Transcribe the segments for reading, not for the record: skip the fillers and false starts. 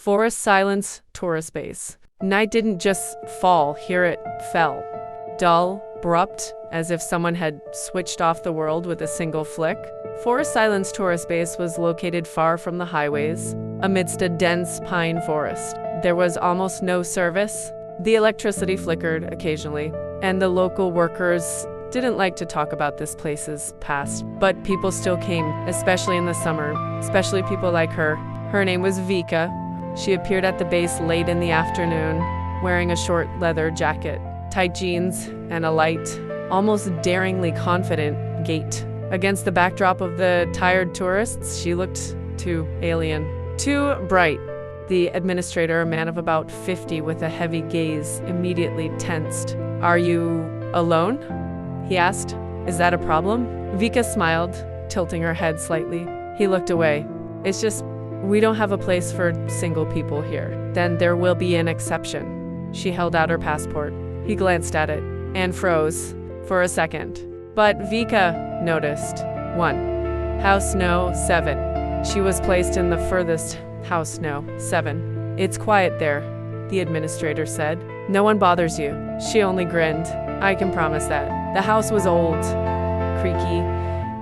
Forest silence, tourist base. Night didn't just fall, here it fell. Dull, abrupt, as if someone had switched off the world with a single flick. Forest Silence tourist base was located far from the highways, amidst a dense pine forest. There was almost no service. The electricity flickered occasionally, and the local workers didn't like to talk about this place's past. But people still came, especially in the summer, especially people like her. Her name was Vika. She appeared at the base late in the afternoon, wearing a short leather jacket, tight jeans, and a light, almost daringly confident gait. Against the backdrop of the tired tourists, she looked too alien, too bright. The administrator, a man of about 50 with a heavy gaze, immediately tensed. "Are you alone?" he asked. "Is that a problem?" Vika smiled, tilting her head slightly. He looked away. "It's just, we don't have a place for single people here." "Then there will be an exception." She held out her passport. He glanced at it and froze for a second. But Vika noticed. 1. House No. 7. She was placed in the furthest house No. 7. "It's quiet there," the administrator said. "No one bothers you." She only grinned. "I can promise that." The house was old, creaky.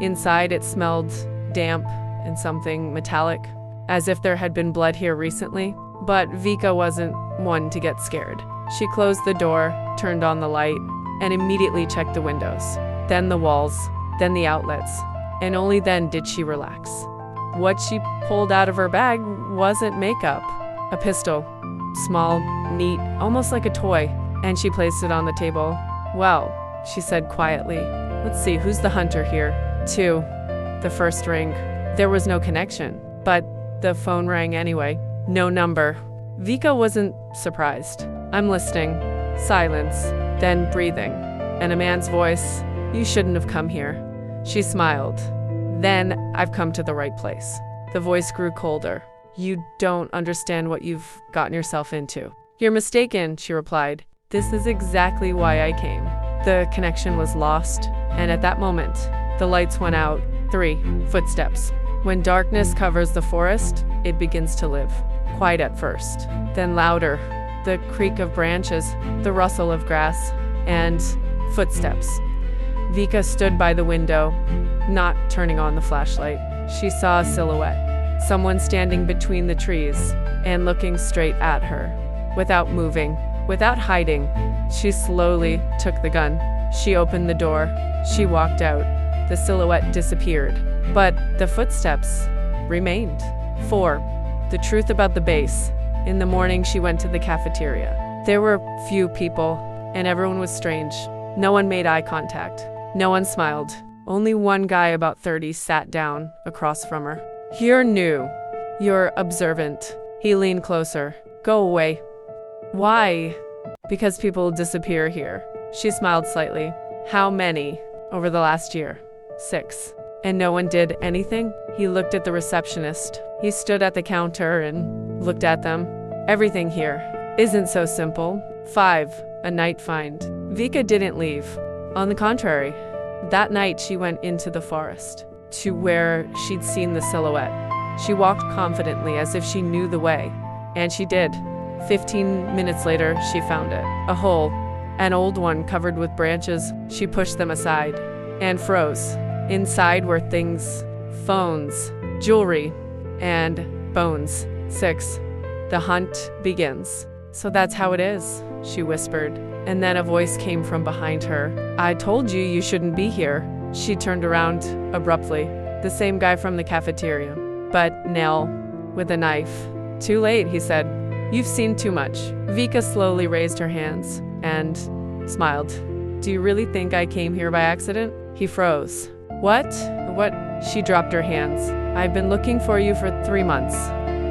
Inside it smelled damp and something metallic, as if there had been blood here recently. But Vika wasn't one to get scared. She closed the door, turned on the light, and immediately checked the windows, then the walls, then the outlets, and only then did she relax. What she pulled out of her bag wasn't makeup. A pistol, small, neat, almost like a toy, and she placed it on the table. "Well," she said quietly, "let's see, who's the hunter here?" 2. The first ring. There was no connection, but the phone rang anyway. No number. Vika wasn't surprised. "I'm listening." Silence, then breathing, and a man's voice. "You shouldn't have come here." She smiled. "Then I've come to the right place." The voice grew colder. "You don't understand what you've gotten yourself into." "You're mistaken," she replied. "This is exactly why I came." The connection was lost, and at that moment, the lights went out. 3. Footsteps. When darkness covers the forest, it begins to live. Quiet at first, then louder. The creak of branches, the rustle of grass, and footsteps. Vika stood by the window, not turning on the flashlight. She saw a silhouette, someone standing between the trees and looking straight at her. Without moving, without hiding, she slowly took the gun. She opened the door. She walked out. The silhouette disappeared, but the footsteps remained. 4. The truth about the base. In the morning, she went to the cafeteria. There were few people, and everyone was strange. No one made eye contact. No one smiled. Only one guy about 30 sat down across from her. "You're new. You're observant." He leaned closer. "Go away." "Why?" "Because people disappear here." She smiled slightly. "How many?" "Over the last year." 6. "And no one did anything?" He looked at the receptionist. He stood at the counter and looked at them. "Everything here isn't so simple." 5. A night find. Vika didn't leave. On the contrary, that night she went into the forest, to where she'd seen the silhouette. She walked confidently as if she knew the way, and she did. 15 minutes later, she found it. A hole, an old one covered with branches. She pushed them aside and froze. Inside were things, phones, jewelry, and bones. 6. The hunt begins. "So that's how it is," she whispered. And then a voice came from behind her. "I told you you shouldn't be here." She turned around abruptly. The same guy from the cafeteria, but nail with a knife. "Too late," he said. "You've seen too much." Vika slowly raised her hands and smiled. "Do you really think I came here by accident?" He froze. What? She dropped her hands. "I've been looking for you for 3 months."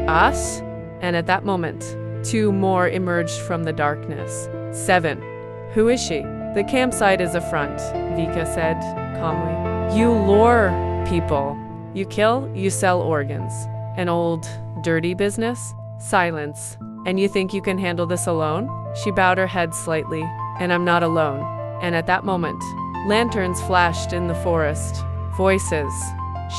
"Us?" And at that moment, 2 more emerged from the darkness. 7. "Who is she?" "The campsite is a front," Vika said calmly. "You lure people. You kill, you sell organs. An old, dirty business?" Silence. "And you think you can handle this alone?" She bowed her head slightly. "And I'm not alone." And at that moment, lanterns flashed in the forest. Voices.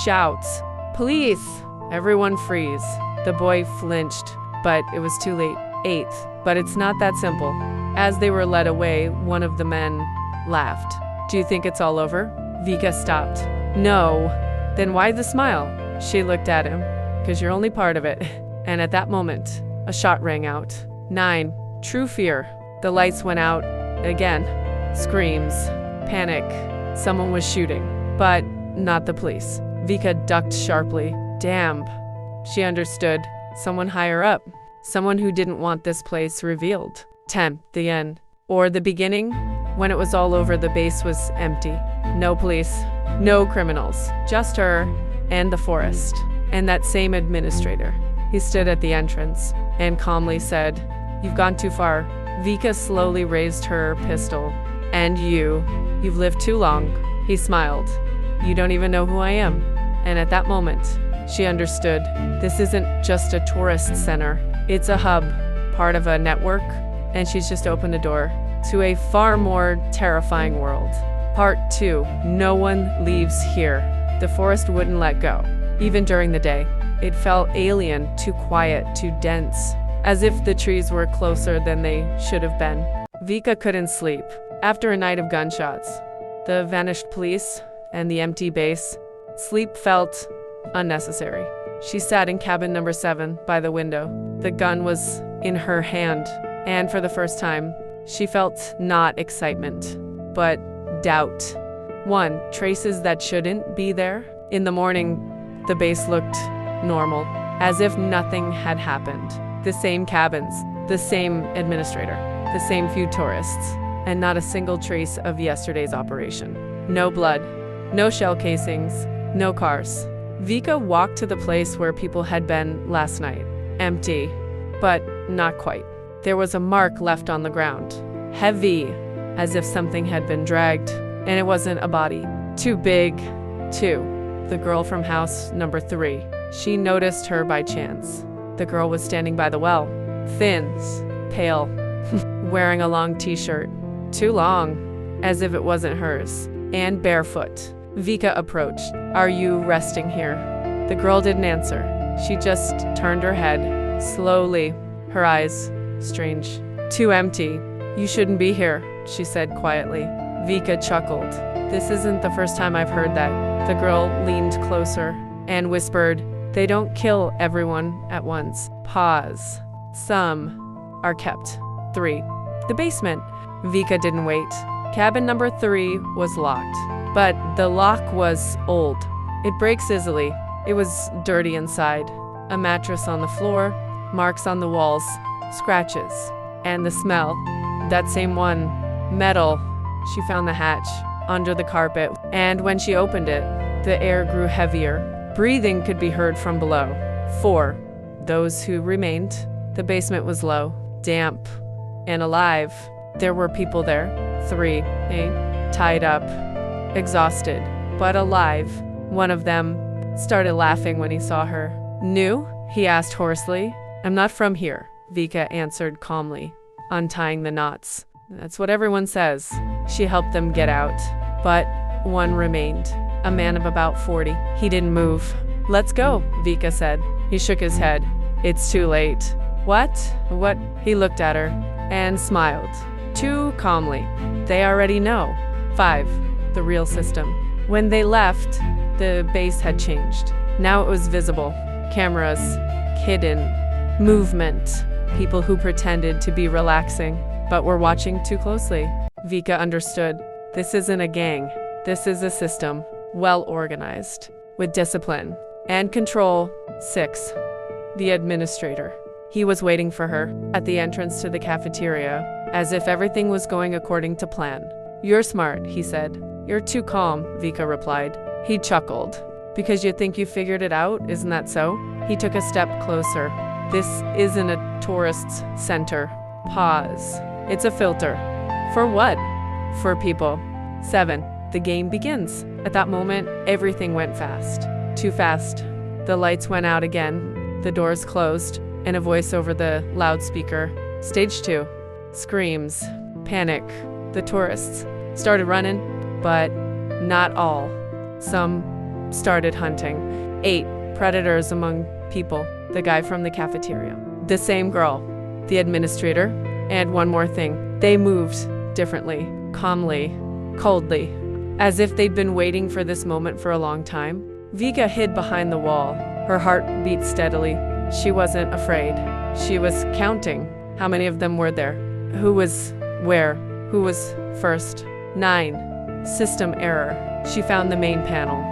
Shouts. "Police!" Everyone froze. The boy flinched. but it was too late. 8th, but it's not that simple. As they were led away, one of the men laughed. Do you think it's all over? Vika stopped. No. Then why the smile? She looked at him. Because you're only part of it. And at that moment, a shot rang out. 9. True fear. The lights went out again. Screams. Panic. Someone was shooting. But not the police. Vika ducked sharply. Damn. She understood. Someone higher up. Someone who didn't want this place revealed. 10. The end. Or the beginning. When it was all over, the base was empty. No police. No criminals. Just her and the forest. And that same administrator. He stood at the entrance and calmly said, "You've gone too far." Vika slowly raised her pistol. "And you've lived too long." He smiled. "You don't even know who I am." And at that moment, she understood. This isn't just a tourist center. It's a hub, part of a network, and she's just opened a door to a far more terrifying world. Part 2. No one leaves here. The forest wouldn't let go. Even during the day, it felt alien, too quiet, too dense, as if the trees were closer than they should have been. Vika couldn't sleep. After a night of gunshots, the vanished police, and the empty base, sleep felt unnecessary. She sat in cabin number 7 by the window. The gun was in her hand, and for the first time, she felt not excitement, but doubt. 1. Traces that shouldn't be there. In the morning, the base looked normal, as if nothing had happened. The same cabins, the same administrator, the same few tourists, and not a single trace of yesterday's operation. No blood, no shell casings, no cars. Vika walked to the place where people had been last night. Empty, but not quite. There was a mark left on the ground. Heavy, as if something had been dragged, and it wasn't a body. Too big. 2. The girl from house number 3. She noticed her by chance. The girl was standing by the well. Thin, pale, wearing a long t-shirt. Too long, as if it wasn't hers, and barefoot. Vika approached. "Are you resting here?" The girl didn't answer. She just turned her head, slowly, her eyes strange. "Too empty. You shouldn't be here," she said quietly. Vika chuckled. "This isn't the first time I've heard that." The girl leaned closer and whispered, "They don't kill everyone at once. Pause. Some are kept." 3. The basement. Vika didn't wait. Cabin number 3 was locked, but the lock was old. It breaks easily. It was dirty inside. A mattress on the floor, marks on the walls, scratches, and the smell. That same one. Metal. She found the hatch under the carpet, and when she opened it, the air grew heavier. Breathing could be heard from below. 4. Those who remained. The basement was low, damp, and alive. There were people there. 3. Tied up, exhausted, but alive. One of them started laughing when he saw her. "New?" he asked hoarsely. "I'm not from here," Vika answered calmly, untying the knots. "That's what everyone says." She helped them get out, but one remained, a man of about 40. He didn't move. "Let's go," Vika said. He shook his head. "It's too late." What? He looked at her and smiled, too calmly. "They already know." 5. The real system. When they left, the base had changed. Now it was visible. Cameras, hidden, movement, people who pretended to be relaxing, but were watching too closely. Vika understood. This isn't a gang. This is a system, well organized, with discipline and control. 6. The administrator. He was waiting for her at the entrance to the cafeteria, as if everything was going according to plan. "You're smart," he said. "You're too calm," Vika replied. He chuckled. "Because you think you figured it out, isn't that so?" He took a step closer. "This isn't a tourist center." Pause. "It's a filter." "For what?" "For people." 7. The game begins. At that moment, everything went fast. Too fast. The lights went out again, the doors closed, and a voice over the loudspeaker. "Stage 2. Screams. Panic. The tourists started running, but not all. Some started hunting. 8. Predators among people. The guy from the cafeteria. The same girl, the administrator, and one more thing. They moved differently, calmly, coldly, as if they'd been waiting for this moment for a long time. Vika hid behind the wall. Her heart beat steadily. She wasn't afraid. She was counting. How many of them were there? Who was where? Who was first? 9. System error. She found the main panel.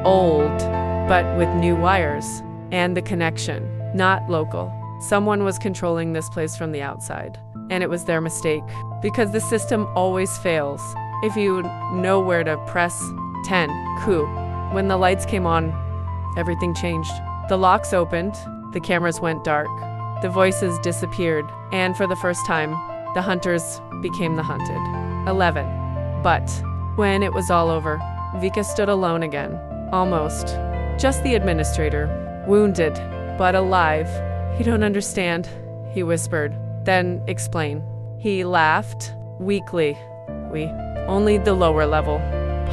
Old, but with new wires. And the connection. Not local. Someone was controlling this place from the outside. And it was their mistake. Because the system always fails. If you know where to press 10, coup. When the lights came on, everything changed. The locks opened. The cameras went dark. The voices disappeared. And for the first time, the hunters became the hunted. 11. But when it was all over, Vika stood alone again. Almost. Just the administrator. Wounded, but alive. You don't understand, he whispered. Then explain. He laughed, weakly. We only the lower level.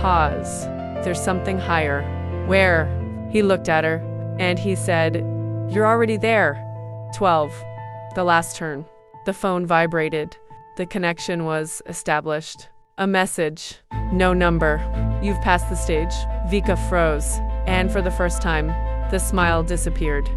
Pause. There's something higher. Where? He looked at her, and he said, "You're already there." 12. The last turn. The phone vibrated. The connection was established. A message. No number. You've passed the stage. Vika froze, and for the first time, the smile disappeared.